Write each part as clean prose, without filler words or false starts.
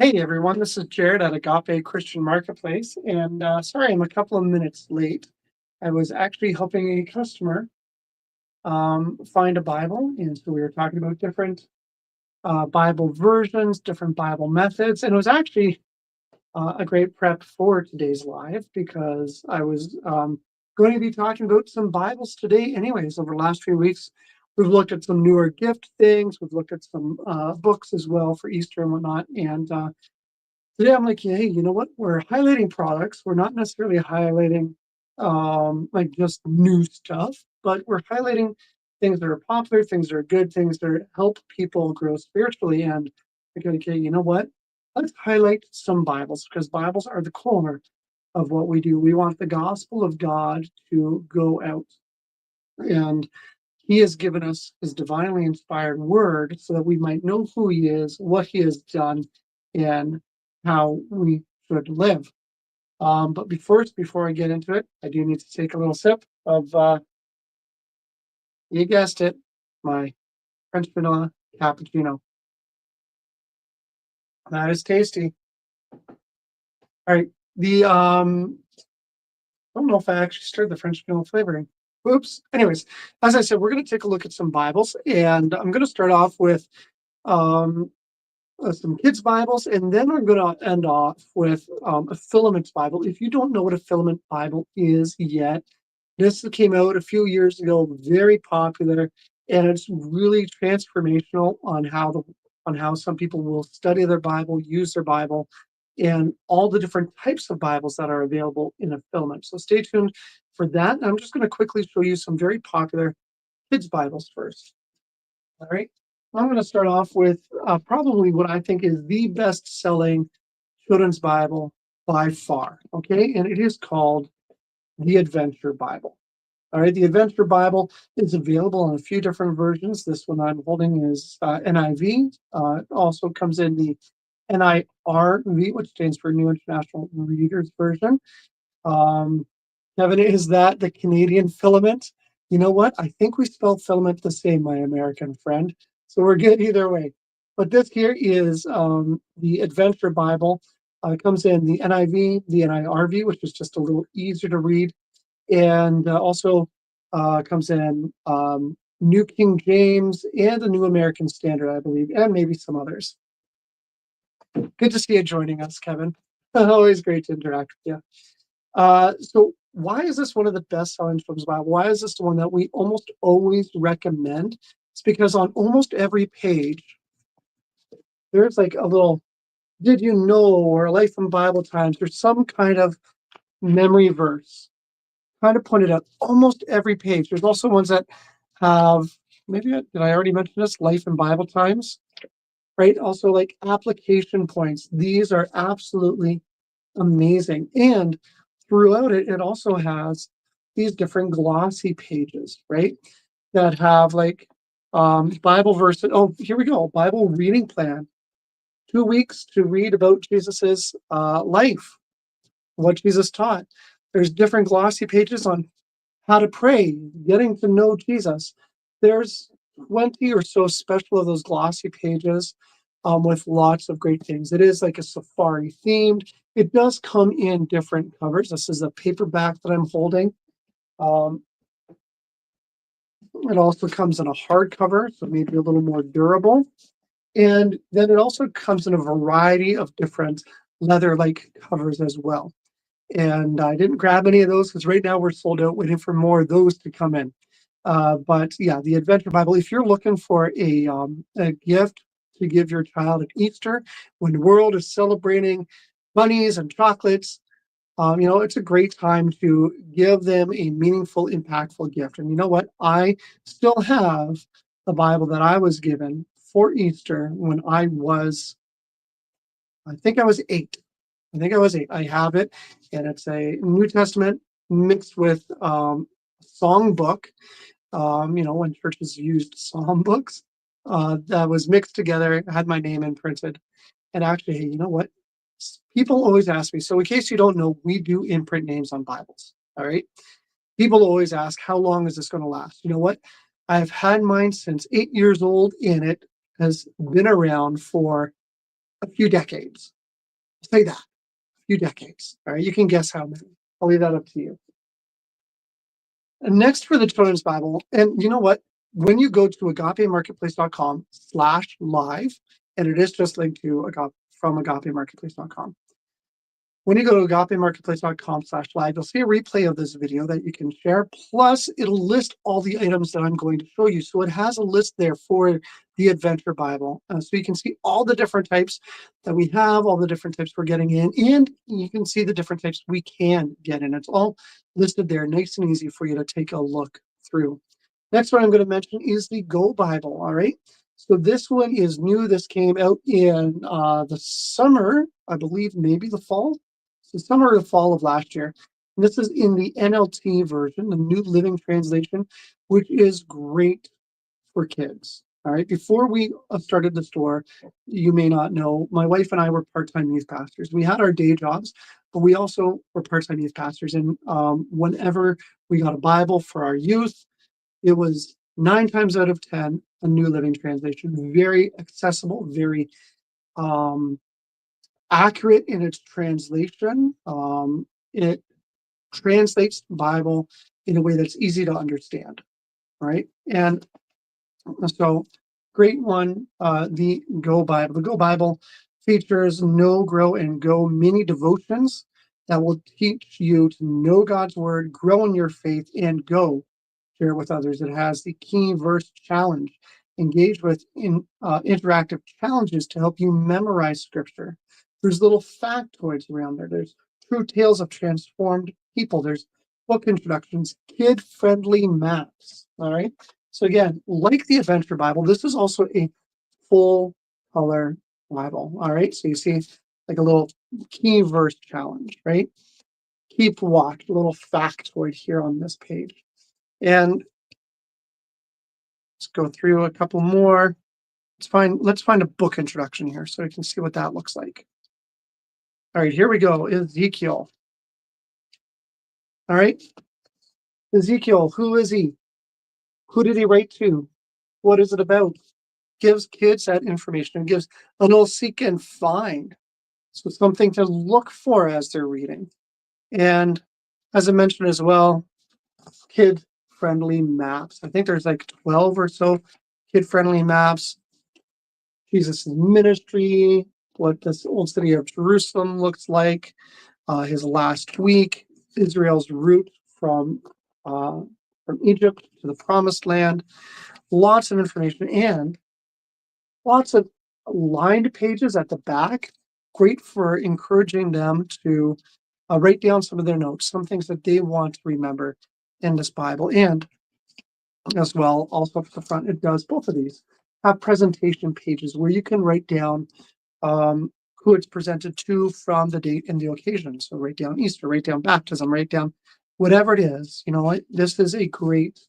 Hey everyone, this is Jaret at Agape Christian Marketplace, and sorry I'm a couple of minutes late. I was actually helping a customer find a Bible, and so we were talking about different Bible versions, different Bible methods, and it was actually a great prep for today's live because I was going to be talking about some Bibles today. Anyways, over the last few weeks, we've looked at some newer gift things, we've looked at some books as well for Easter and whatnot, and today I'm like, hey, you know what? We're highlighting products. We're not necessarily highlighting like just new stuff, but we're highlighting things that are popular, things that are good, things that help people grow spiritually. And like, okay, you know what? Let's highlight some Bibles because Bibles are the core of what we do. We want the gospel of God to go out. And he has given us his divinely inspired word so that we might know who he is, what he has done, and how we should live. But before I get into it, I do need to take a little sip of, you guessed it, my French vanilla cappuccino. That is tasty. All right. I don't know if I actually stirred the French vanilla flavoring. Oops. Anyways, as I said, we're going to take a look at some Bibles, and I'm going to start off with um, some kids' Bibles, and then we're going to end off with a filament Bible. If you don't know what a filament Bible is yet, this came out a few years ago, very popular, and it's really transformational on how some people will study their Bible, use their Bible, and all the different types of Bibles that are available in a filament. So stay tuned for that. I'm just going to quickly show you some very popular kids' Bibles first. All right. I'm going to start off with probably what I think is the best selling children's Bible by far. Okay. And it is called the Adventure Bible. All right. The Adventure Bible is available in a few different versions. This one I'm holding is NIV. It also comes in the NIRV, which stands for New International Reader's Version. Um, Kevin, is that the Canadian filament? You know what? I think we spell filament the same, my American friend. So we're good either way. But this here is the Adventure Bible. It comes in the NIV, the NIRV, which is just a little easier to read, and also comes in New King James and the New American Standard, I believe, and maybe some others. Good to see you joining us, Kevin. Always great to interact with you. So why is this one of the best selling films Bible? Why is this the one that we almost always recommend? It's because on almost every page, there's like a little did you know or life in Bible times or some kind of memory verse kind of pointed out almost every page. There's also ones that have did I already mention this? Life in Bible times, right? Also like application points. These are absolutely amazing. And throughout it, it also has these different glossy pages, right? That have like Bible verses. Oh, here we go. Bible reading plan. 2 weeks to read about Jesus's life, what Jesus taught. There's different glossy pages on how to pray, getting to know Jesus. There's 20 or so special of those glossy pages with lots of great things. It is like a safari themed. It does come in different covers. This is a paperback that I'm holding. Um, it also comes in a hardcover, so maybe a little more durable. And then it also comes in a variety of different leather-like covers as well. And I didn't grab any of those because right now we're sold out, waiting for more of those to come in. But yeah, the Adventure Bible, if you're looking for a gift to give your child at Easter, when the world is celebrating bunnies and chocolates, it's a great time to give them a meaningful, impactful gift. And you know what? I still have the Bible that I was given for Easter when I think I was 8. I think I was 8. I have it, and it's a New Testament mixed with song book. When churches used psalm books, that was mixed together, had my name imprinted. And actually, hey, you know what? People always ask me. So, in case you don't know, we do imprint names on Bibles. All right. People always ask, how long is this going to last? You know what? I've had mine since 8 years old, and it has been around for a few decades. I'll say that, a few decades. All right, you can guess how many. I'll leave that up to you. And next for the children's Bible, and you know what? When you go to agapemarketplace.com/live, and it is just linked to from agapemarketplace.com. When you go to agapemarketplace.com/live, you'll see a replay of this video that you can share. Plus, it'll list all the items that I'm going to show you. So it has a list there for the Adventure Bible. So you can see all the different types that we have, all the different types we're getting in, and you can see the different types we can get in. It's all listed there, nice and easy for you to take a look through. Next one I'm going to mention is the Go Bible. All right. So this one is new. This came out in the summer, I believe, maybe the fall. So summer or fall of last year. And this is in the NLT version, the New Living Translation, which is great for kids. All right. Before we started the store, you may not know, my wife and I were part-time youth pastors. We had our day jobs, but we also were part-time youth pastors. And whenever we got a Bible for our youth, it was 9 times out of 10 a New Living Translation. Very accessible, very accurate in its translation. It translates the Bible in a way that's easy to understand, right? And so, great one, the Go Bible. The Go Bible features Know, Grow, and Go mini devotions that will teach you to know God's Word, grow in your faith, and go share it with others. It has the key verse challenge. Engage with interactive challenges to help you memorize Scripture. There's little factoids around there. There's true tales of transformed people. There's book introductions, kid-friendly maps. All right. So again, like the Adventure Bible, this is also a full color Bible. All right. So you see like a little key verse challenge, right? Keep watch, a little factoid here on this page. And let's go through a couple more. Let's find a book introduction here so you can see what that looks like. All right, here we go. Ezekiel. All right. Ezekiel, who is he? Who did he write to? What is it about? Gives kids that information. It gives a little seek and find. So something to look for as they're reading. And as I mentioned as well, kid-friendly maps. I think there's like 12 or so kid-friendly maps. Jesus' ministry, what this old city of Jerusalem looks like, his last week, Israel's route from Egypt to the Promised Land. Lots of information and lots of lined pages at the back. Great for encouraging them to write down some of their notes, some things that they want to remember in this Bible. And as well, also up at the front, it does both of these have presentation pages where you can write down who it's presented to from the date and the occasion. So write down Easter, write down baptism, write down whatever it is. You know what? This is a great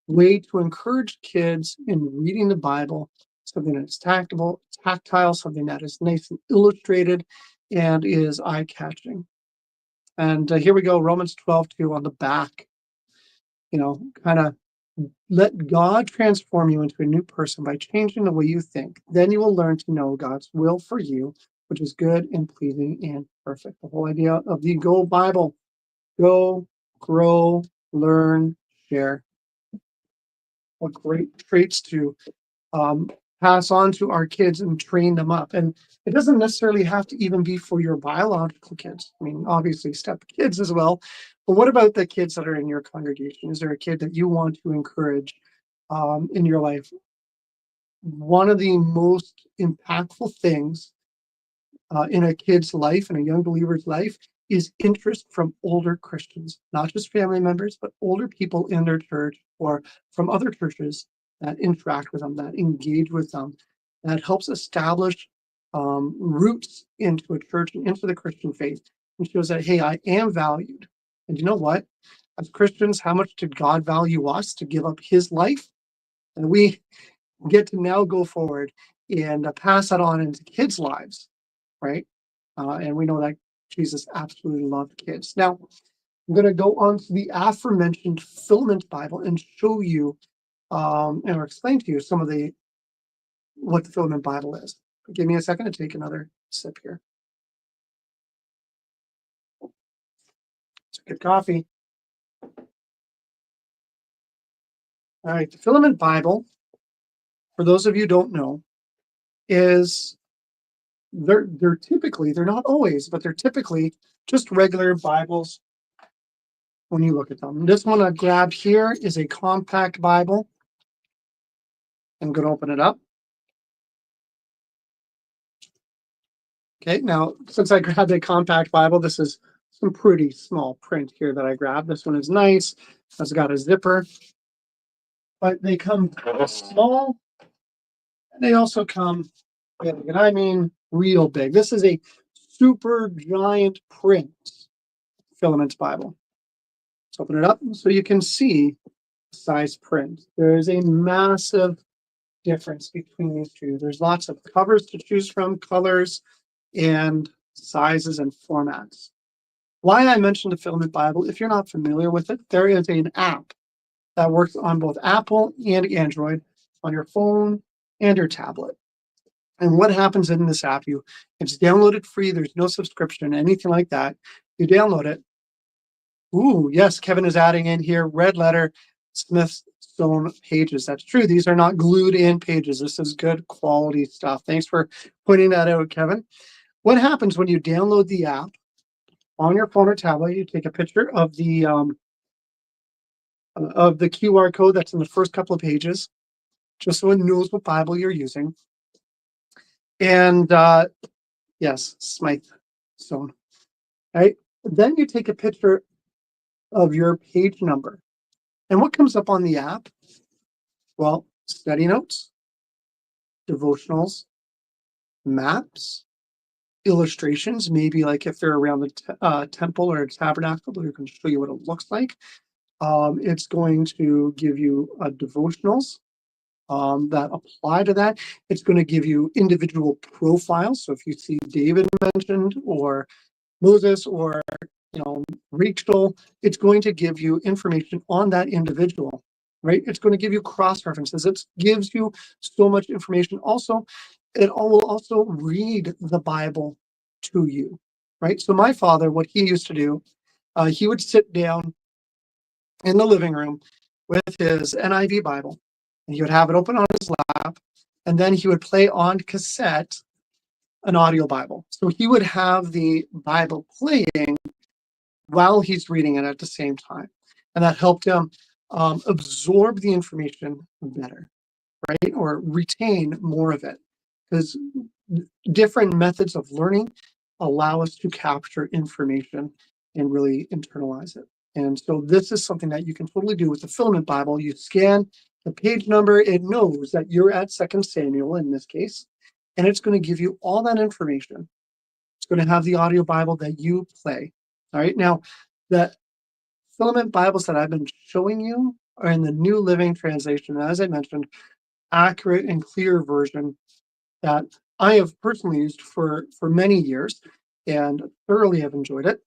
way to encourage kids in reading the Bible, something that's tactile, something that is nice and illustrated and is eye-catching. And here we go, Romans 12:2 on the back. You know, kind of let God transform you into a new person by changing the way you think. Then you will learn to know God's will for you, which is good and pleasing and perfect. The whole idea of the Go Bible. Go, grow, learn, share. What great traits to pass on to our kids and train them up. And it doesn't necessarily have to even be for your biological kids. I mean, obviously step kids as well. But what about the kids that are in your congregation? Is there a kid that you want to encourage in your life? One of the most impactful things in a kid's life, in a young believer's life, is interest from older Christians, not just family members, but older people in their church or from other churches that interact with them, that engage with them, that helps establish roots into a church and into the Christian faith and shows that, hey, I am valued. And you know what? As Christians, how much did God value us to give up his life? And we get to now go forward and pass that on into kids' lives, right? And we know that Jesus absolutely loved kids. Now, I'm going to go on to the aforementioned Filament Bible and show you and explain to you some of what the Filament Bible is. Give me a second to take another Sip here. It's a good coffee. All right, the Filament Bible, for those of you who don't know, is they're typically, they're not always, but they're typically just regular Bibles when you look at them. This one I grabbed here is a compact Bible. I'm going to open it up. Okay, now since I grabbed a compact Bible, this is some pretty small print here that I grabbed. This one is nice. It's got a zipper, but they come small and they also come big. And I mean real big. This is a super giant print Filament Bible. Let's open it up so you can see the size print. There is a massive difference between these two. There's lots of covers to choose from, colors, and sizes and formats. Why I mentioned the Filament Bible, if you're not familiar with it, there is an app that works on both Apple and Android on your phone and your tablet. And what happens in this app, it's downloaded free. There's no subscription, anything like that. You download it. Ooh, yes, Kevin is adding in here, red letter Smithstone pages. That's true. These are not glued in pages. This is good quality stuff. Thanks for pointing that out, Kevin. What happens when you download the app on your phone or tablet? You take a picture of the QR code that's in the first couple of pages, just so it knows what Bible you're using. And yes, Smithstone. Right. Then you take a picture of your page number. And what comes up on the app? Well, study notes, devotionals, maps, illustrations, maybe like if they're around the temple or a tabernacle, we can show you what it looks like. It's going to give you devotionals that apply to that. It's going to give you individual profiles. So if you see David mentioned or Moses or Rachel, it's going to give you information on that individual, right? It's going to give you cross references. It gives you so much information. Also, it will also read the Bible to you, right? So my father, what he used to do, he would sit down in the living room with his NIV Bible, and he would have it open on his lap, and then he would play on cassette an audio Bible. So he would have the Bible playing while he's reading it at the same time. And that helped him absorb the information better, right? Or retain more of it. Because different methods of learning allow us to capture information and really internalize it. And so this is something that you can totally do with the Filament Bible. You scan the page number, it knows that you're at 2 Samuel in this case, and it's going to give you all that information. It's going to have the audio Bible that you play. All right. Now, the Filament Bibles that I've been showing you are in the New Living Translation. As I mentioned, accurate and clear version that I have personally used for many years and thoroughly have enjoyed it.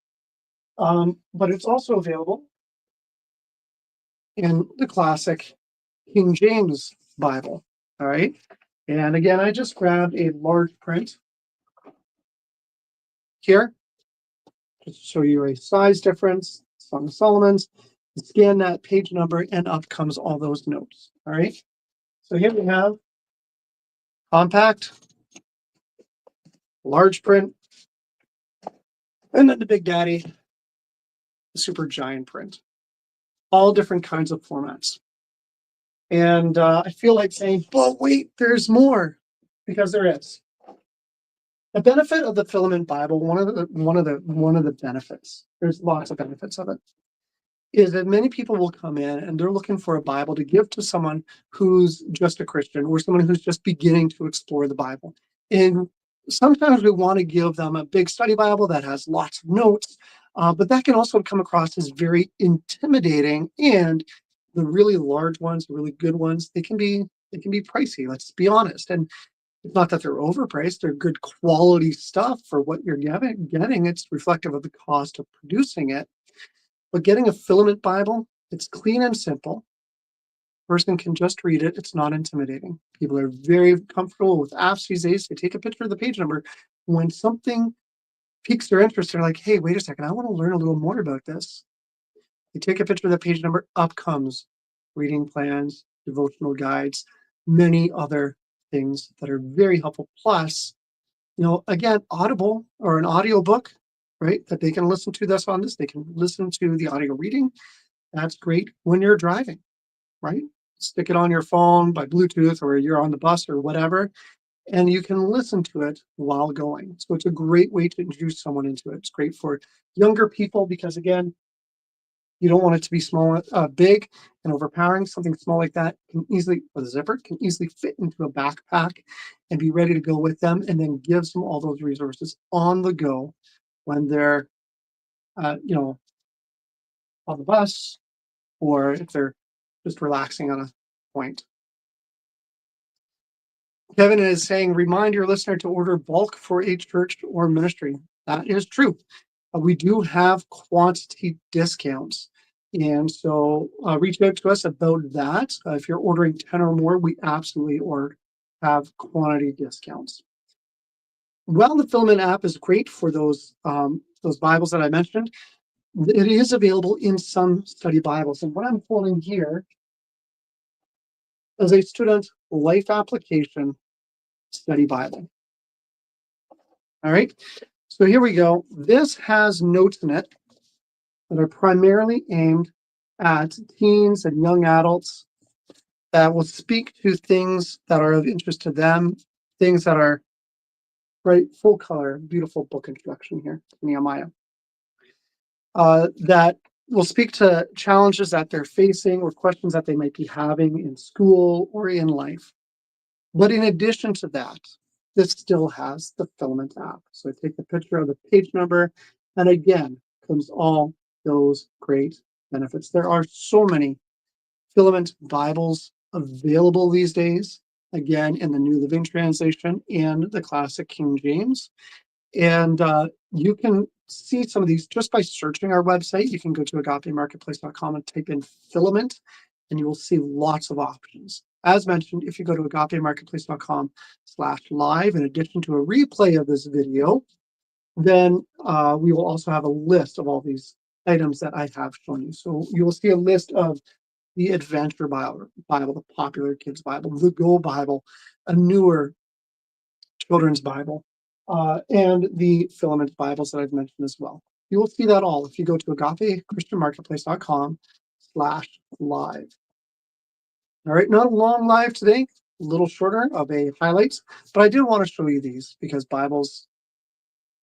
But it's also available in the classic King James Bible. All right. And again, I just grabbed a large print here. Just to show you a size difference. Song of Solomon's. You scan that page number and up comes all those notes. All right. So here we have compact, large print, and then the Big Daddy, the super giant print. All different kinds of formats. And I feel like saying, but wait, there's more, because there is. The benefit of the Filament Bible, one of the benefits, there's lots of benefits of it, is that many people will come in and they're looking for a Bible to give to someone who's just a Christian or someone who's just beginning to explore the Bible. And sometimes we want to give them a big study Bible that has lots of notes, but that can also come across as very intimidating. And the really large ones, the really good ones, they can be pricey. Let's be honest. And it's not that they're overpriced; they're good quality stuff for what you're getting. It's reflective of the cost of producing it. But getting a Filament Bible, it's clean and simple. Person can just read it. It's not intimidating. People are very comfortable with apps these days. They take a picture of the page number. when something piques their interest, they're like, hey, wait a second, I want to learn a little more about this. You take a picture of the page number, up comes reading plans, devotional guides, many other things that are very helpful. Plus, again, Audible or an audio book, right? That they can listen to this on this. They can listen to the audio reading. That's great when you're driving, right? Stick it on your phone by Bluetooth or you're on the bus or whatever, and you can listen to it while going. So it's a great way to introduce someone into it. It's great for younger people because, again, you don't want it to be small, big and overpowering. Something small like that can easily, with a zipper, can easily fit into a backpack and be ready to go with them, and then gives them all those resources on the go when they're, on the bus or if they're just relaxing on a point. Kevin is saying, remind your listener to order bulk for a church or ministry. That is true. We do have quantity discounts. And so reach out to us about that. If you're ordering 10 or more, we absolutely have quantity discounts. Well, the Filament app is great for those Bibles that I mentioned. It is available in some study Bibles. And what I'm holding here is a student life application study Bible. All right. So here we go. This has notes in it that are primarily aimed at teens and young adults that will speak to things that are of interest to them, things that are right, full color, beautiful book introduction here, Nehemiah, that will speak to challenges that they're facing or questions that they might be having in school or in life. But in addition to that, this still has the Filament app. So I take the picture of the page number, and again, comes all those great benefits. There are so many Filament Bibles available these days, again, in the New Living Translation and the Classic King James. And you can see some of these just by searching our website. You can go to agapemarketplace.com and type in Filament, and you will see lots of options. As mentioned, if you go to agapemarketplace.com/live, in addition to a replay of this video, then we will also have a list of all these items that I have shown you. So you will see a list of the Adventure Bible, the Popular Kids Bible, the Go Bible, a newer children's Bible, and the Filament Bibles that I've mentioned as well. You will see that all if you go to agapechristianmarketplace.com/live. All right, not a long live today, a little shorter of a highlights, but I did want to show you these because Bibles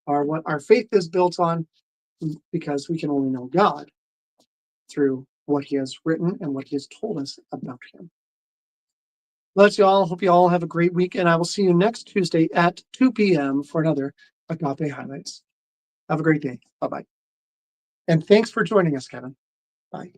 are what our faith is built on, because we can only know God through what he has written and what he has told us about him. Bless you all. Hope you all have a great week, and I will see you next Tuesday at 2 p.m. for another Agape Highlights. Have a great day. Bye-bye. And thanks for joining us, Kevin. Bye.